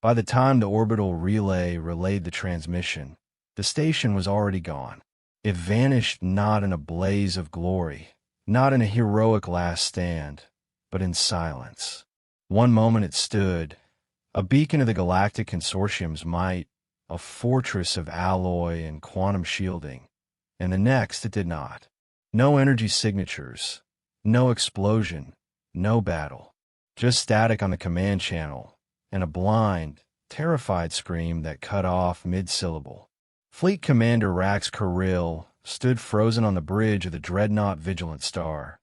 By the time the orbital relay relayed the transmission, the station was already gone. It vanished not in a blaze of glory, not in a heroic last stand, but in silence. One moment it stood, a beacon of the Galactic Consortium's might, a fortress of alloy and quantum shielding, and the next it did not. No energy signatures, no explosion, no battle, just static on the command channel, and a blind, terrified scream that cut off mid-syllable. Fleet Commander Rax Kirill stood frozen on the bridge of the dreadnought Vigilant Star,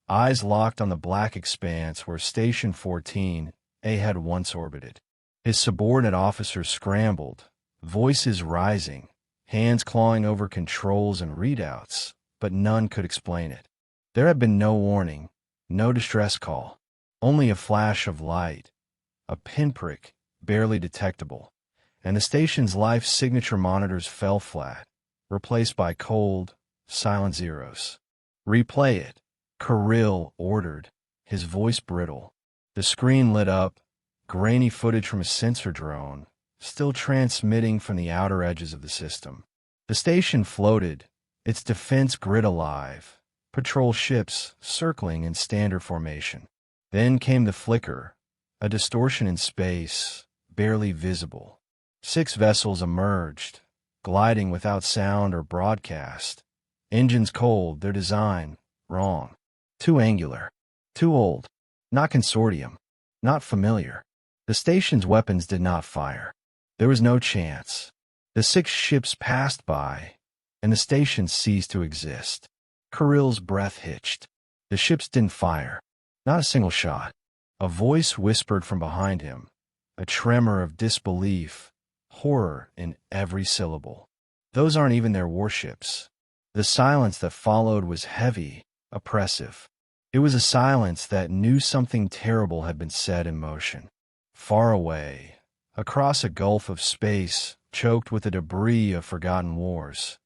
eyes locked on the black expanse where Station 14A had once orbited. His subordinate officers scrambled, voices rising, hands clawing over controls and readouts, but none could explain it. There had been no warning, no distress call, only a flash of light, a pinprick, barely detectable, and the station's life signature monitors fell flat, replaced by cold, silent zeros. "Replay it," Kirill ordered, his voice brittle. The screen lit up, grainy footage from a sensor drone, still transmitting from the outer edges of the system. The station floated, its defense grid alive, patrol ships circling in standard formation. Then came the flicker, a distortion in space, barely visible. 6 vessels emerged, gliding without sound or broadcast. Engines cold, their design wrong. Too angular, too old, not consortium, not familiar. The station's weapons did not fire. There was no chance. The 6 ships passed by, and the station ceased to exist. Kirill's breath hitched. The ships didn't fire. Not a single shot. A voice whispered from behind him, a tremor of disbelief, horror in every syllable. "Those aren't even their warships." The silence that followed was heavy, oppressive. It was a silence that knew something terrible had been set in motion. Far away, across a gulf of space choked with the debris of forgotten wars,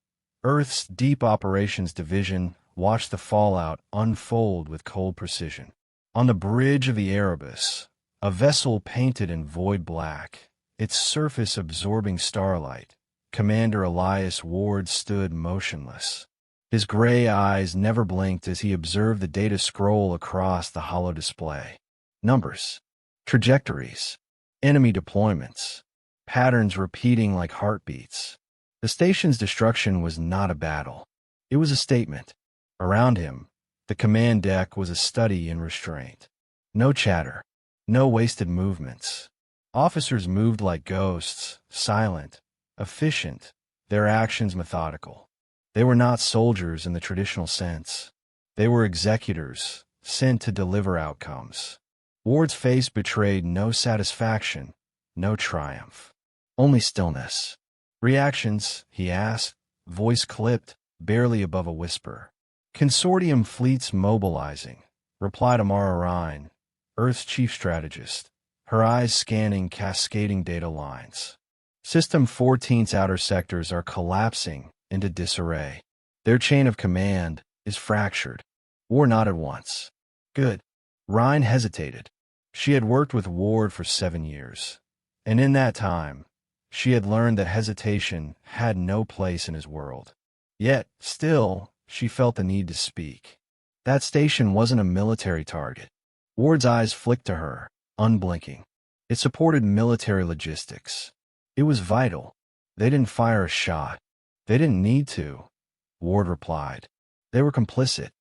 Earth's Deep Operations Division watched the fallout unfold with cold precision. On the bridge of the Erebus, a vessel painted in void black, its surface absorbing starlight, Commander Elias Ward stood motionless. His gray eyes never blinked as he observed the data scroll across the hollow display. Numbers, trajectories, enemy deployments, patterns repeating like heartbeats. The station's destruction was not a battle. It was a statement. Around him, the command deck was a study in restraint. No chatter, no wasted movements. Officers moved like ghosts, silent, efficient, their actions methodical. They were not soldiers in the traditional sense. They were executors, sent to deliver outcomes. Ward's face betrayed no satisfaction, no triumph. Only stillness. "Reactions?" he asked, voice clipped, barely above a whisper. "Consortium fleets mobilizing," replied Amara Rhine, Earth's chief strategist, her eyes scanning cascading data lines. "System 14's outer sectors are collapsing into disarray. Their chain of command is fractured." Ward nodded once. "Good." Rhine hesitated. She had worked with Ward for 7 years, and in that time, she had learned that hesitation had no place in his world. Yet, still, she felt the need to speak. That station wasn't a military target. Ward's eyes flicked to her, unblinking. It supported military logistics. It was vital. They didn't fire a shot. They didn't need to, Ward replied. They were complicit.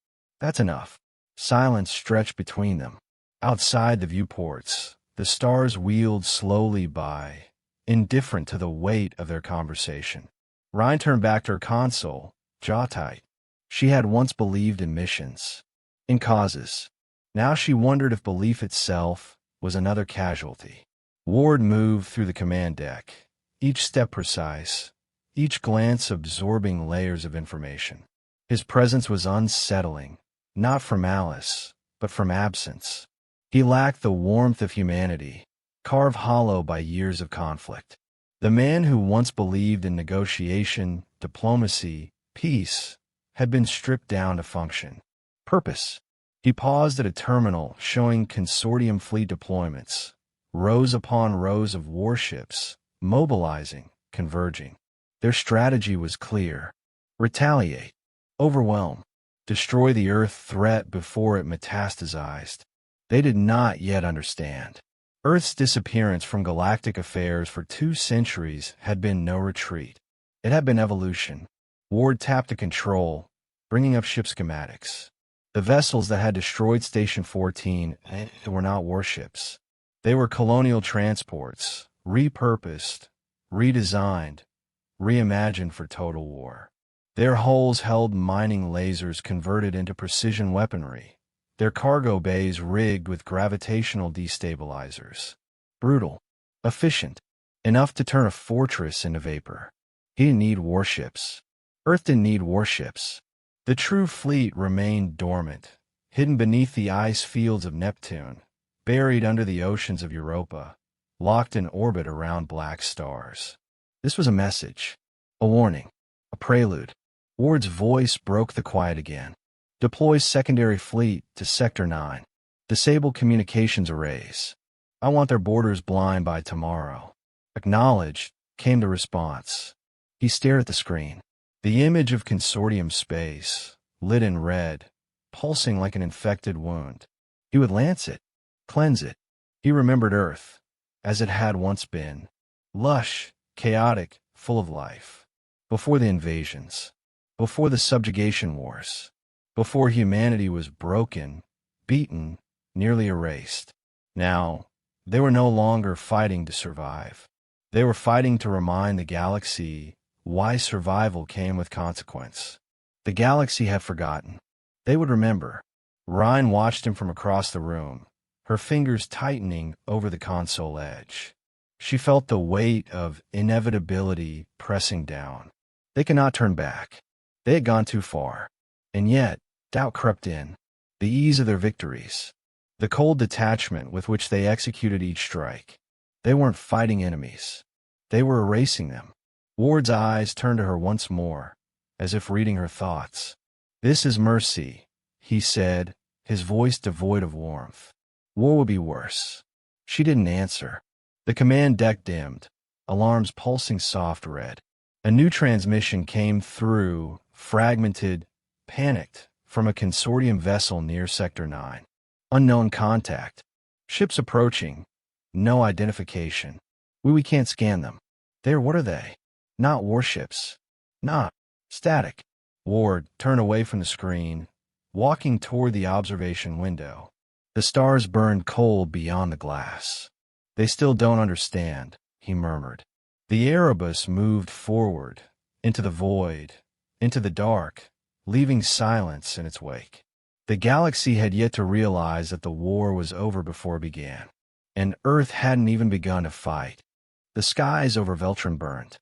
That's enough. Silence stretched between them. Outside the viewports, the stars wheeled slowly by, indifferent to the weight of their conversation. Rhine turned back to her console, jaw tight. She had once believed in missions, in causes. Now she wondered if belief itself was another casualty. Ward moved through the command deck, each step precise, each glance absorbing layers of information. His presence was unsettling, not from malice, but from absence. He lacked the warmth of humanity, carved hollow by years of conflict. The man who once believed in negotiation, diplomacy, peace, had been stripped down to function. Purpose. He paused at a terminal showing consortium fleet deployments, rows upon rows of warships, mobilizing, converging. Their strategy was clear. Retaliate, overwhelm, destroy the Earth threat before it metastasized. They did not yet understand. Earth's disappearance from galactic affairs for 2 centuries had been no retreat. It had been evolution. Ward tapped the control, bringing up ship schematics. The vessels that had destroyed Station 14 were not warships. They were colonial transports, repurposed, redesigned, reimagined for total war. Their hulls held mining lasers converted into precision weaponry, their cargo bays rigged with gravitational destabilizers. Brutal, efficient, enough to turn a fortress into vapor. He didn't need warships. Earth didn't need warships. The true fleet remained dormant, hidden beneath the ice fields of Neptune, buried under the oceans of Europa, locked in orbit around black stars. This was a message, a warning, a prelude. Ward's voice broke the quiet again. Deploy secondary fleet to Sector 9. Disable communications arrays. I want their borders blind by tomorrow. Acknowledged, came the response. He stared at the screen. The image of consortium space, lit in red, pulsing like an infected wound. He would lance it, cleanse it. He remembered Earth, as it had once been. Lush, chaotic, full of life. Before the invasions. Before the subjugation wars. Before humanity was broken, beaten, nearly erased. Now, they were no longer fighting to survive. They were fighting to remind the galaxy why survival came with consequence. The galaxy had forgotten. They would remember. Ryan watched him from across the room, her fingers tightening over the console edge. She felt the weight of inevitability pressing down. They could not turn back. They had gone too far. And yet, doubt crept in. The ease of their victories. The cold detachment with which they executed each strike. They weren't fighting enemies. They were erasing them. Ward's eyes turned to her once more, as if reading her thoughts. This is mercy, he said, his voice devoid of warmth. War will be worse. She didn't answer. The command deck dimmed, alarms pulsing soft red. A new transmission came through, fragmented, panicked, from a consortium vessel near Sector 9. Unknown contact. Ships approaching. No identification. We can't scan them. What are they? Not warships. Not static. Ward turned away from the screen, walking toward the observation window. The stars burned cold beyond the glass. They still don't understand, he murmured. The Erebus moved forward, into the void, into the dark, leaving silence in its wake. The galaxy had yet to realize that the war was over before it began, and Earth hadn't even begun to fight. The skies over Veltron burned.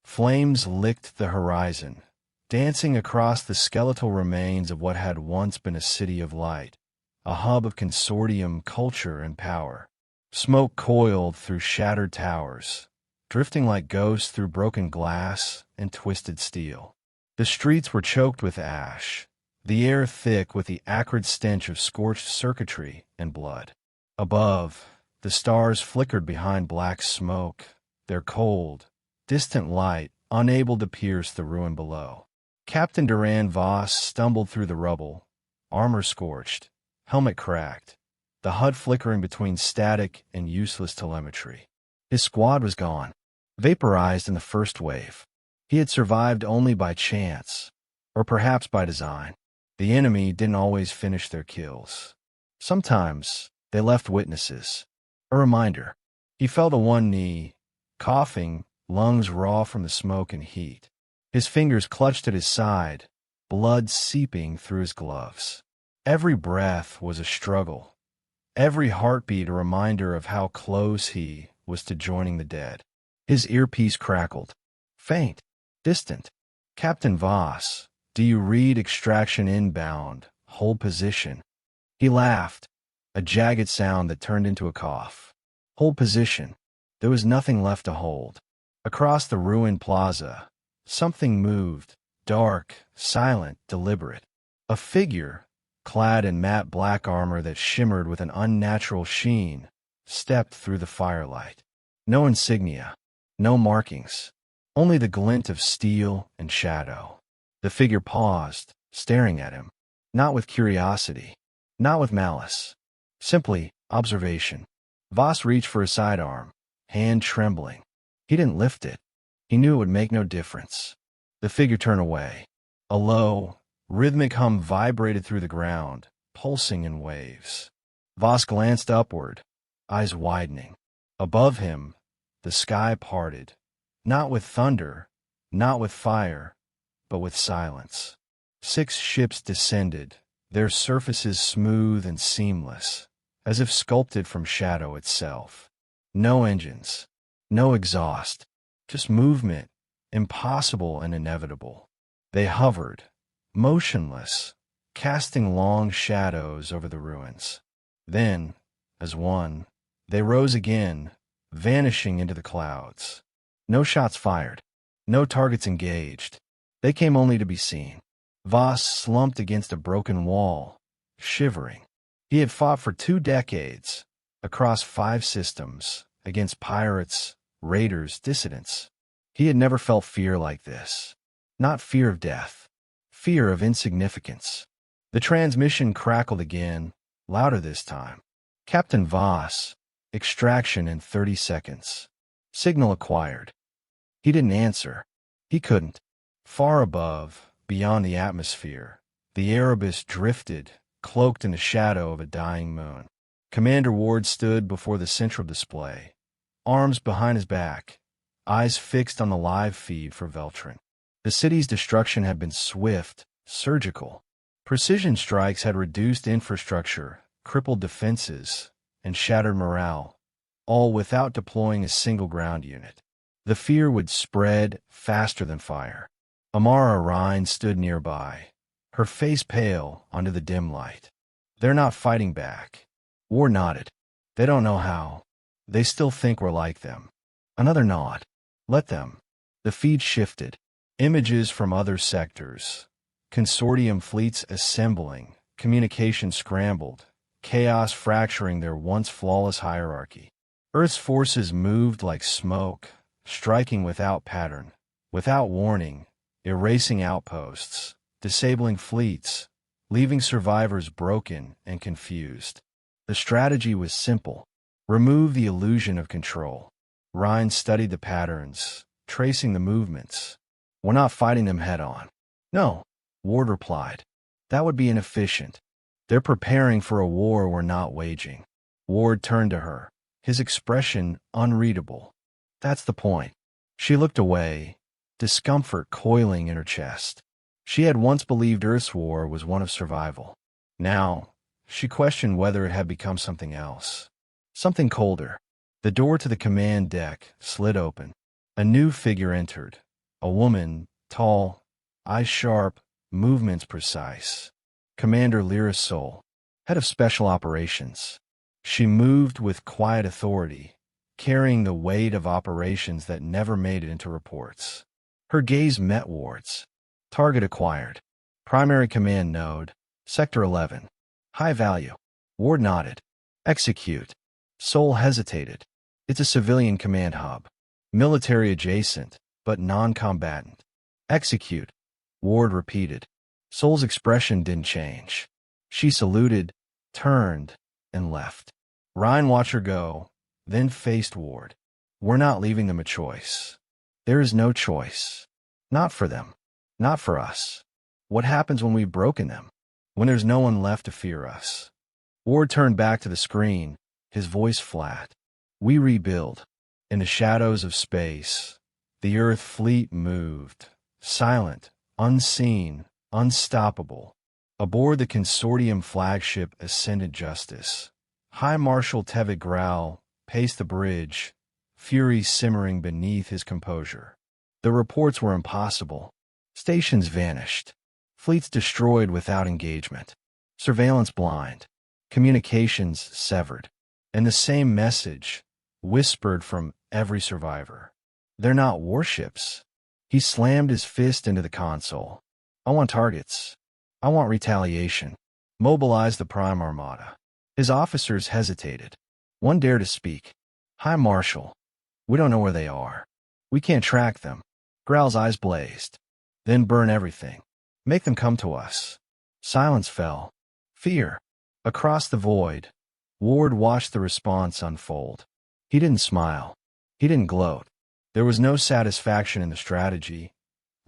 Flames licked the horizon, dancing across the skeletal remains of what had once been a city of light, a hub of consortium culture and power. Smoke coiled through shattered towers, drifting like ghosts through broken glass and twisted steel. The streets were choked with ash, the air thick with the acrid stench of scorched circuitry and blood. Above, the stars flickered behind black smoke, their cold, distant light unable to pierce the ruin below. Captain Duran Voss stumbled through the rubble, armor scorched, helmet cracked, the HUD flickering between static and useless telemetry. His squad was gone, vaporized in the first wave. He had survived only by chance, or perhaps by design. The enemy didn't always finish their kills. Sometimes they left witnesses. A reminder. He fell to one knee, coughing, lungs raw from the smoke and heat. His fingers clutched at his side, blood seeping through his gloves. Every breath was a struggle. Every heartbeat a reminder of how close he was to joining the dead. His earpiece crackled. Faint. Distant. Captain Voss, do you read extraction inbound? Hold position. He laughed, a jagged sound that turned into a cough. Hold position. There was nothing left to hold. Across the ruined plaza, something moved, dark, silent, deliberate. A figure, clad in matte black armor that shimmered with an unnatural sheen, stepped through the firelight. No insignia, no markings, only the glint of steel and shadow. The figure paused, staring at him, not with curiosity, not with malice, simply observation. Voss reached for his sidearm, hand trembling. He didn't lift it. He knew it would make no difference. The figure turned away. A low, rhythmic hum vibrated through the ground, pulsing in waves. Voss glanced upward, eyes widening. Above him, the sky parted, not with thunder, not with fire, but with silence. 6 ships descended, their surfaces smooth and seamless, as if sculpted from shadow itself. No engines, no exhaust, just movement, impossible and inevitable. They hovered, motionless, casting long shadows over the ruins. Then, as one, they rose again, vanishing into the clouds. No shots fired, no targets engaged. They came only to be seen. Voss slumped against a broken wall, shivering. He had fought for 2 decades, across 5 systems, against pirates, raiders, dissidents. He had never felt fear like this. Not fear of death, fear of insignificance. The transmission crackled again, louder this time. Captain Voss, extraction in 30 seconds. Signal acquired. He didn't answer. He couldn't. Far above, beyond the atmosphere, the Erebus drifted, cloaked in the shadow of a dying moon. Commander Ward stood before the central display, arms behind his back, eyes fixed on the live feed for Veltrin. The city's destruction had been swift, surgical. Precision strikes had reduced infrastructure, crippled defenses, and shattered morale, all without deploying a single ground unit. The fear would spread faster than fire. Amara Rhine stood nearby, her face pale under the dim light. They're not fighting back. Ward nodded. They don't know how. They still think we're like them. Another nod. Let them. The feed shifted. Images from other sectors. Consortium fleets assembling. Communication scrambled. Chaos fracturing their once flawless hierarchy. Earth's forces moved like smoke, striking without pattern, without warning, erasing outposts, disabling fleets, leaving survivors broken and confused. The strategy was simple. Remove the illusion of control. Rhine studied the patterns, tracing the movements. We're not fighting them head-on. No, Ward replied. That would be inefficient. They're preparing for a war we're not waging. Ward turned to her, his expression unreadable. That's the point. She looked away, discomfort coiling in her chest. She had once believed Earth's war was one of survival. Now, she questioned whether it had become something else. Something colder. The door to the command deck slid open. A new figure entered. A woman, tall, eyes sharp, movements precise. Commander Lyra Sol, head of special operations. She moved with quiet authority, carrying the weight of operations that never made it into reports. Her gaze met Ward's. Target acquired. Primary command node, Sector 11. High value. Ward nodded. Execute. Sol hesitated. It's a civilian command hub. Military adjacent, but non-combatant. Execute. Ward repeated. Sol's expression didn't change. She saluted, turned, and left. Rhine watched her go, then faced Ward. We're not leaving them a choice. There is no choice. Not for them. Not for us. What happens when we've broken them? When there's no one left to fear us? Ward turned back to the screen, his voice flat. We rebuild. In the shadows of space, the Earth fleet moved, silent, unseen, unstoppable. Aboard the consortium flagship Ascendant Justice, High Marshal Tevik Grau paced the bridge, fury simmering beneath his composure. The reports were impossible. Stations vanished. Fleets destroyed without engagement. Surveillance blind. Communications severed. And the same message, whispered from every survivor. They're not warships. He slammed his fist into the console. I want targets. I want retaliation. Mobilize the Prime Armada. His officers hesitated. One dared to speak. "Hi, Marshal. We don't know where they are. We can't track them." Growl's eyes blazed. "Then burn everything. Make them come to us." Silence fell. Fear. Across the void, Ward watched the response unfold. He didn't smile. He didn't gloat. There was no satisfaction in the strategy,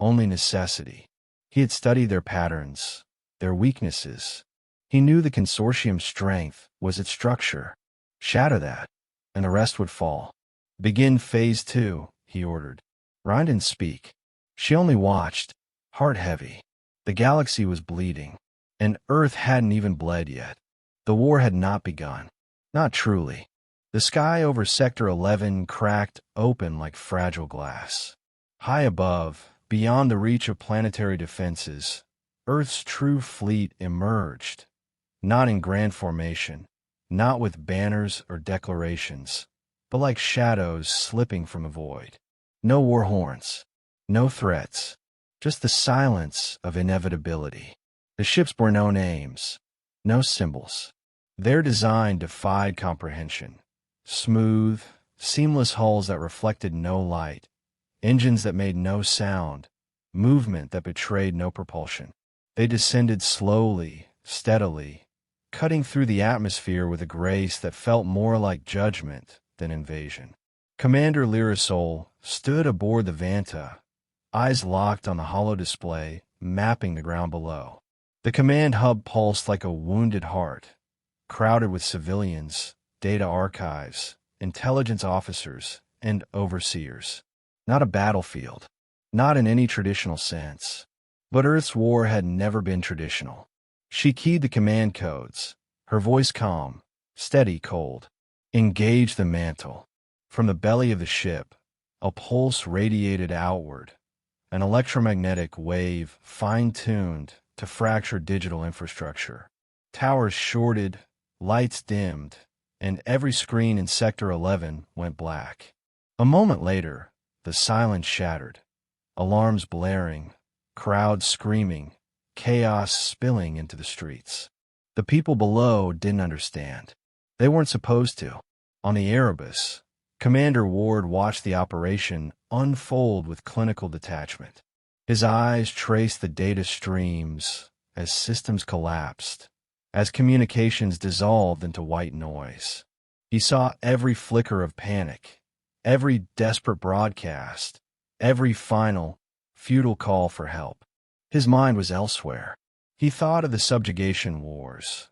only necessity. He had studied their patterns, their weaknesses. He knew the consortium's strength was its structure. Shatter that, and the rest would fall. "Begin Phase 2, he ordered. Ryan didn't speak. She only watched, heart heavy. The galaxy was bleeding, and Earth hadn't even bled yet. The war had not begun. Not truly. The sky over Sector 11 cracked open like fragile glass. High above, beyond the reach of planetary defenses, Earth's true fleet emerged. Not in grand formation, not with banners or declarations, but like shadows slipping from a void. No war horns, no threats, just the silence of inevitability. The ships bore no names, no symbols. Their design defied comprehension. Smooth, seamless hulls that reflected no light, engines that made no sound, movement that betrayed no propulsion. They descended slowly, steadily, cutting through the atmosphere with a grace that felt more like judgment than invasion. Commander Lirasol stood aboard the Vanta, eyes locked on the hollow display, mapping the ground below. The command hub pulsed like a wounded heart, crowded with civilians, data archives, intelligence officers, and overseers. Not a battlefield, not in any traditional sense. But Earth's war had never been traditional. She keyed the command codes, her voice calm, steady, cold. Engage the mantle. From the belly of the ship, a pulse radiated outward, an electromagnetic wave fine-tuned to fracture digital infrastructure. Towers shorted, lights dimmed, and every screen in Sector 11 went black. A moment later, the silence shattered, alarms blaring, crowds screaming, chaos spilling into the streets. The people below didn't understand. They weren't supposed to. On the Erebus, Commander Ward watched the operation unfold with clinical detachment. His eyes traced the data streams as systems collapsed, as communications dissolved into white noise. He saw every flicker of panic, every desperate broadcast, every final, futile call for help. His mind was elsewhere. He thought of the subjugation wars,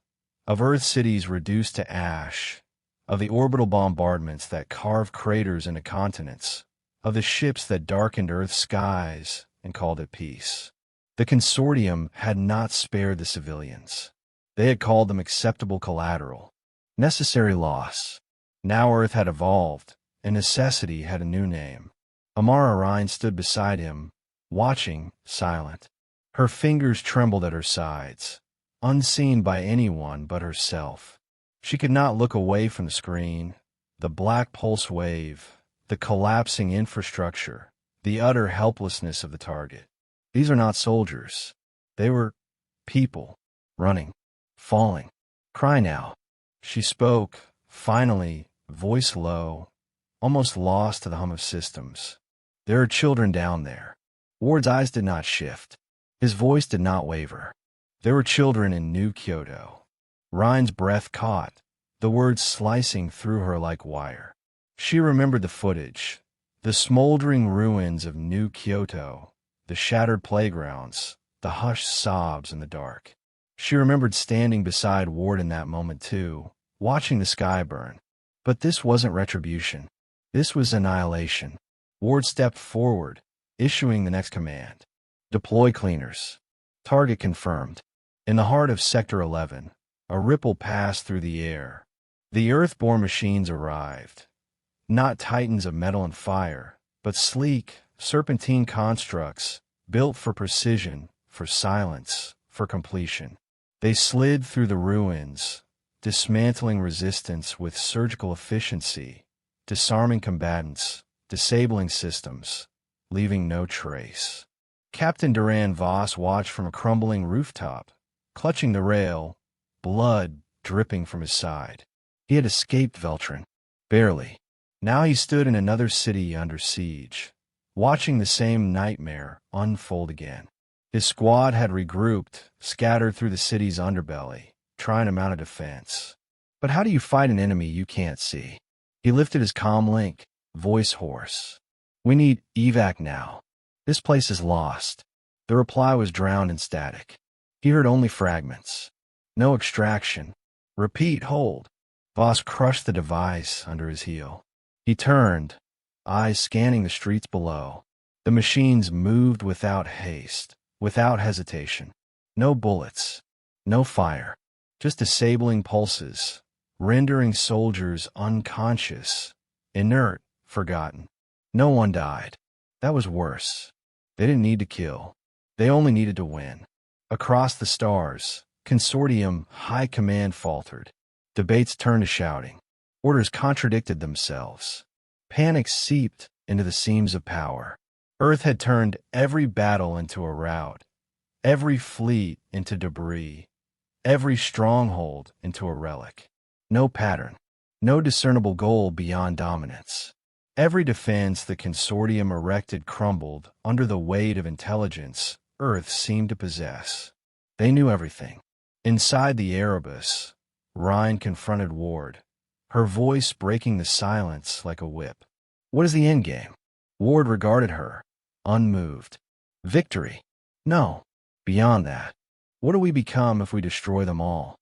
of Earth cities reduced to ash, of the orbital bombardments that carved craters into continents, of the ships that darkened Earth's skies and called it peace. The consortium had not spared the civilians. They had called them acceptable collateral, necessary loss. Now Earth had evolved, and necessity had a new name. Amara Rhine stood beside him, watching, silent. Her fingers trembled at her sides, unseen by anyone but herself. She could not look away from the screen, the black pulse wave, the collapsing infrastructure, the utter helplessness of the target. These are not soldiers. They were people, running, falling. "Cry now." She spoke, finally, voice low, almost lost to the hum of systems. "There are children down there." Ward's eyes did not shift. His voice did not waver. There were children in New Kyoto. Rhine's breath caught, the words slicing through her like wire. She remembered the footage, the smoldering ruins of New Kyoto, the shattered playgrounds, the hushed sobs in the dark. She remembered standing beside Ward in that moment too, watching the sky burn. But this wasn't retribution. This was annihilation. Ward stepped forward, issuing the next command. "Deploy cleaners." Target confirmed. In the heart of Sector 11, a ripple passed through the air. The Earth-borne machines arrived. Not titans of metal and fire, but sleek, serpentine constructs, built for precision, for silence, for completion. They slid through the ruins, dismantling resistance with surgical efficiency, disarming combatants, disabling systems, leaving no trace. Captain Duran Voss watched from a crumbling rooftop, clutching the rail, blood dripping from his side. He had escaped Veltrin. Barely. Now he stood in another city under siege, watching the same nightmare unfold again. His squad had regrouped, scattered through the city's underbelly, trying to mount a defense. But how do you fight an enemy you can't see? He lifted his comm link, voice hoarse. We need evac now. This place is lost. The reply was drowned in static. He heard only fragments. No extraction. Repeat, hold. Voss crushed the device under his heel. He turned, eyes scanning the streets below. The machines moved without haste, without hesitation. No bullets, no fire, just disabling pulses, rendering soldiers unconscious, inert, forgotten. No one died. That was worse. They didn't need to kill. They only needed to win. Across the stars, Consortium High Command faltered. Debates turned to shouting. Orders contradicted themselves. Panic seeped into the seams of power. Earth had turned every battle into a rout, every fleet into debris, every stronghold into a relic. No pattern, no discernible goal beyond dominance. Every defense the Consortium erected crumbled under the weight of intelligence Earth seemed to possess. They knew everything. Inside the Erebus, Rhine confronted Ward, her voice breaking the silence like a whip. What is the endgame? Ward regarded her, unmoved. Victory? No. Beyond that. What do we become if we destroy them all?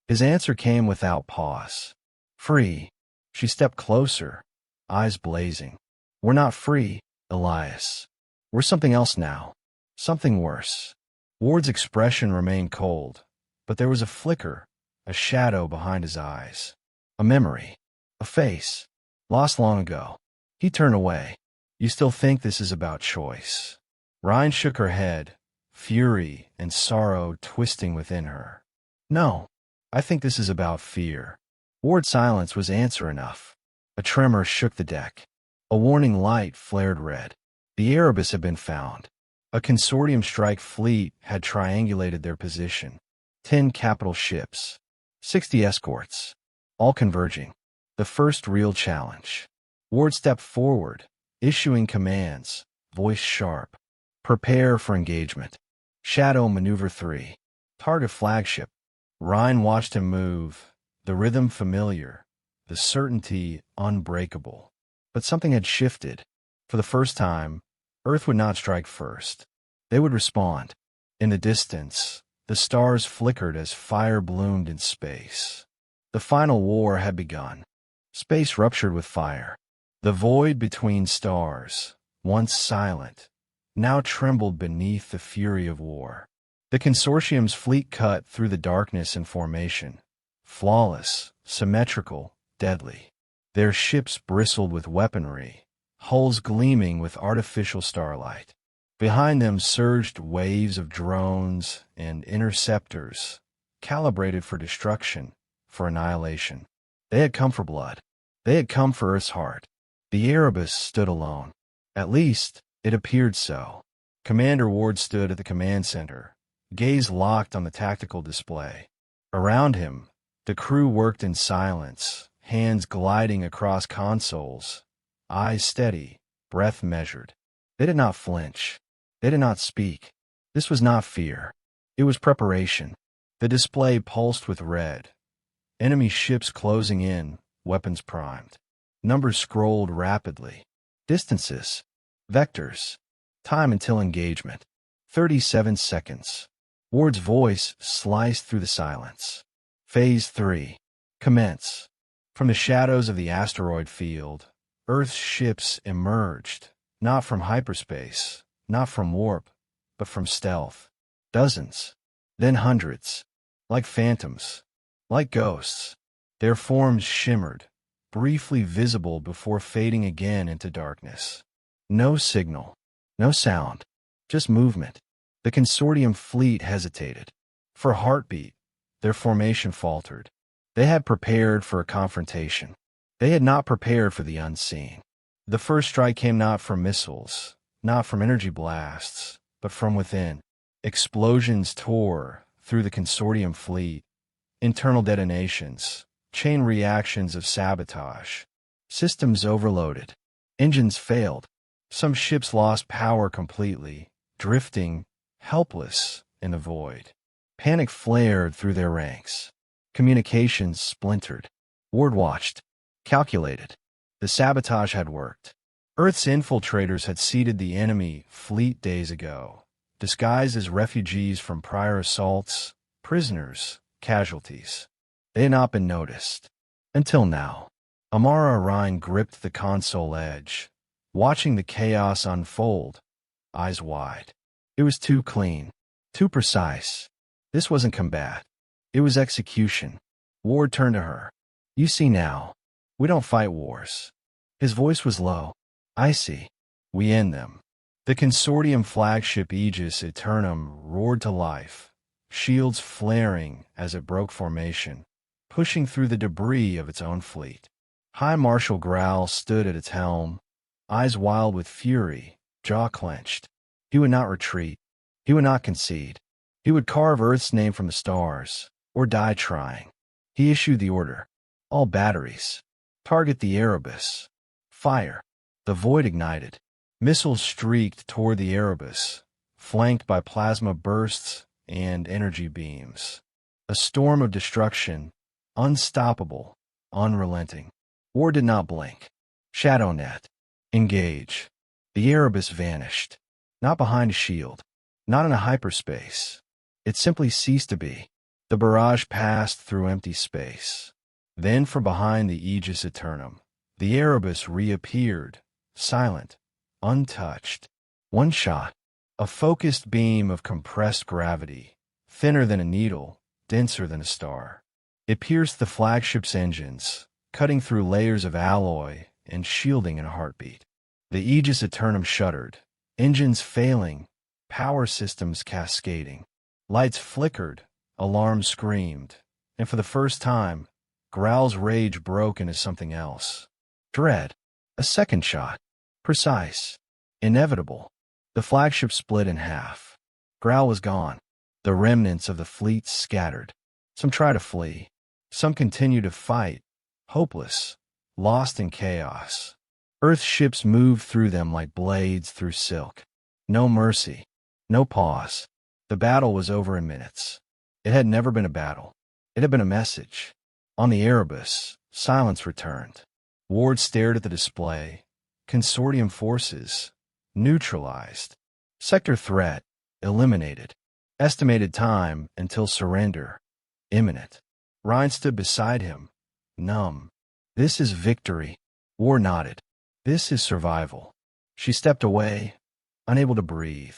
His answer came without pause. Free. She stepped closer, eyes blazing. We're not free, Elias. We're something else now. Something worse. Ward's expression remained cold, but there was a flicker, a shadow behind his eyes. A memory. A face. Lost long ago. He turned away. You still think this is about choice? Rhine shook her head, fury and sorrow twisting within her. No, I think this is about fear. Ward's silence was answer enough. A tremor shook the deck. A warning light flared red. The Erebus had been found. A Consortium strike fleet had triangulated their position. 10 capital ships. 60 escorts. All converging. The first real challenge. Ward stepped forward, issuing commands, voice sharp. Prepare for engagement. Shadow Maneuver 3. Target flagship. Rhine watched him move, the rhythm familiar, the certainty unbreakable. But something had shifted. For the first time, Earth would not strike first. They would respond. In the distance, the stars flickered as fire bloomed in space. The final war had begun. Space ruptured with fire. The void between stars, once silent, now trembled beneath the fury of war. The Consortium's fleet cut through the darkness in formation, flawless, symmetrical, deadly. Their ships bristled with weaponry, hulls gleaming with artificial starlight. Behind them surged waves of drones and interceptors, calibrated for destruction, for annihilation. They had come for blood. They had come for Earth's heart. The Erebus stood alone. At least, it appeared so. Commander Ward stood at the command center, gaze locked on the tactical display. Around him, the crew worked in silence, hands gliding across consoles, eyes steady, breath measured. They did not flinch. They did not speak. This was not fear. It was preparation. The display pulsed with red. Enemy ships closing in, weapons primed. Numbers scrolled rapidly. Distances. Vectors. Time until engagement. 37 seconds. Ward's voice sliced through the silence. Phase 3. Commence. From the shadows of the asteroid field, Earth's ships emerged, not from hyperspace, not from warp, but from stealth. Dozens. Then hundreds. Like phantoms. Like ghosts. Their forms shimmered, briefly visible before fading again into darkness. No signal. No sound. Just movement. The Consortium fleet hesitated. For a heartbeat, their formation faltered. They had prepared for a confrontation. They had not prepared for the unseen. The first strike came not from missiles, not from energy blasts, but from within. Explosions tore through the Consortium fleet. Internal detonations, Chain reactions of sabotage. Systems overloaded. Engines failed. Some ships lost power completely, drifting, helpless, in the void. Panic flared through their ranks. Communications splintered. Ward watched. Calculated. The sabotage had worked. Earth's infiltrators had seeded the enemy fleet days ago, disguised as refugees from prior assaults, prisoners, casualties. They had not been noticed. Until now. Amara Ryan gripped the console edge, watching the chaos unfold, eyes wide. It was too clean, too precise. This wasn't combat. It was execution. Ward turned to her. You see now. We don't fight wars. His voice was low. I see. We end them. The consortium flagship Aegis Eternum roared to life, shields flaring as it broke formation, pushing through the debris of its own fleet. High Marshal Growl stood at its helm, eyes wild with fury, jaw clenched. He would not retreat. He would not concede. He would carve Earth's name from the stars, or die trying. He issued the order. All batteries. Target the Erebus. Fire. The void ignited. Missiles streaked toward the Erebus, flanked by plasma bursts and energy beams. A storm of destruction, unstoppable, unrelenting. Ward did not blink. ShadowNet. Engage. The Erebus vanished. Not behind a shield. Not in a hyperspace. It simply ceased to be. The barrage passed through empty space. Then from behind the Aegis Eternum, the Erebus reappeared, silent, untouched. One shot. A focused beam of compressed gravity, thinner than a needle, denser than a star. It pierced the flagship's engines, cutting through layers of alloy and shielding in a heartbeat. The Aegis Eternum shuddered, engines failing, power systems cascading. Lights flickered, alarms screamed, and for the first time, Growl's rage broke into something else. Dread. A second shot. Precise. Inevitable. The flagship split in half. Growl was gone. The remnants of the fleet scattered. Some tried to flee. Some continued to fight, hopeless, lost in chaos. Earth's ships moved through them like blades through silk. No mercy. No pause. The battle was over in minutes. It had never been a battle. It had been a message. On the Erebus, silence returned. Ward stared at the display. Consortium forces, neutralized. Sector threat, eliminated. Estimated time until surrender, imminent. Ryan stood beside him, numb. This is victory. Ward nodded. This is survival. She stepped away, unable to breathe.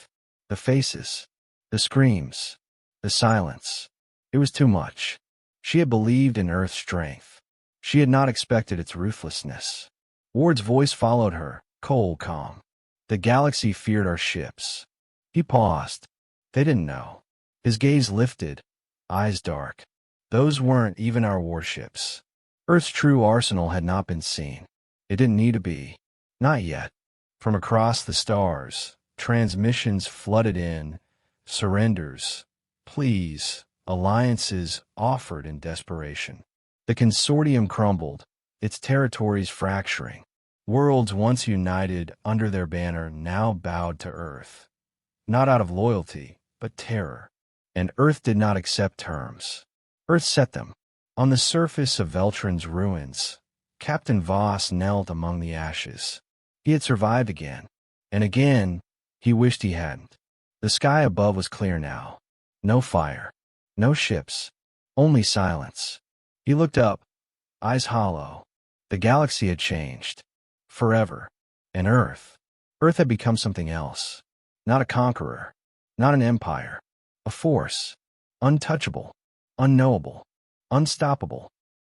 The faces, the screams, the silence. It was too much. She had believed in Earth's strength. She had not expected its ruthlessness. Ward's voice followed her, cold, calm. The galaxy feared our ships. He paused. They didn't know. His gaze lifted, eyes dark. Those weren't even our warships. Earth's true arsenal had not been seen. It didn't need to be. Not yet. From across the stars, transmissions flooded in, surrenders, pleas, alliances offered in desperation. The consortium crumbled, its territories fracturing. Worlds once united under their banner now bowed to Earth. Not out of loyalty, but terror. And Earth did not accept terms. Earth set them. On the surface of Veltron's ruins, Captain Voss knelt among the ashes. He had survived again. And again, he wished he hadn't. The sky above was clear now. No fire. No ships. Only silence. He looked up, eyes hollow. The galaxy had changed. Forever. And Earth. Earth had become something else. Not a conqueror. Not an empire. A force. Untouchable. Unknowable. Unstoppable.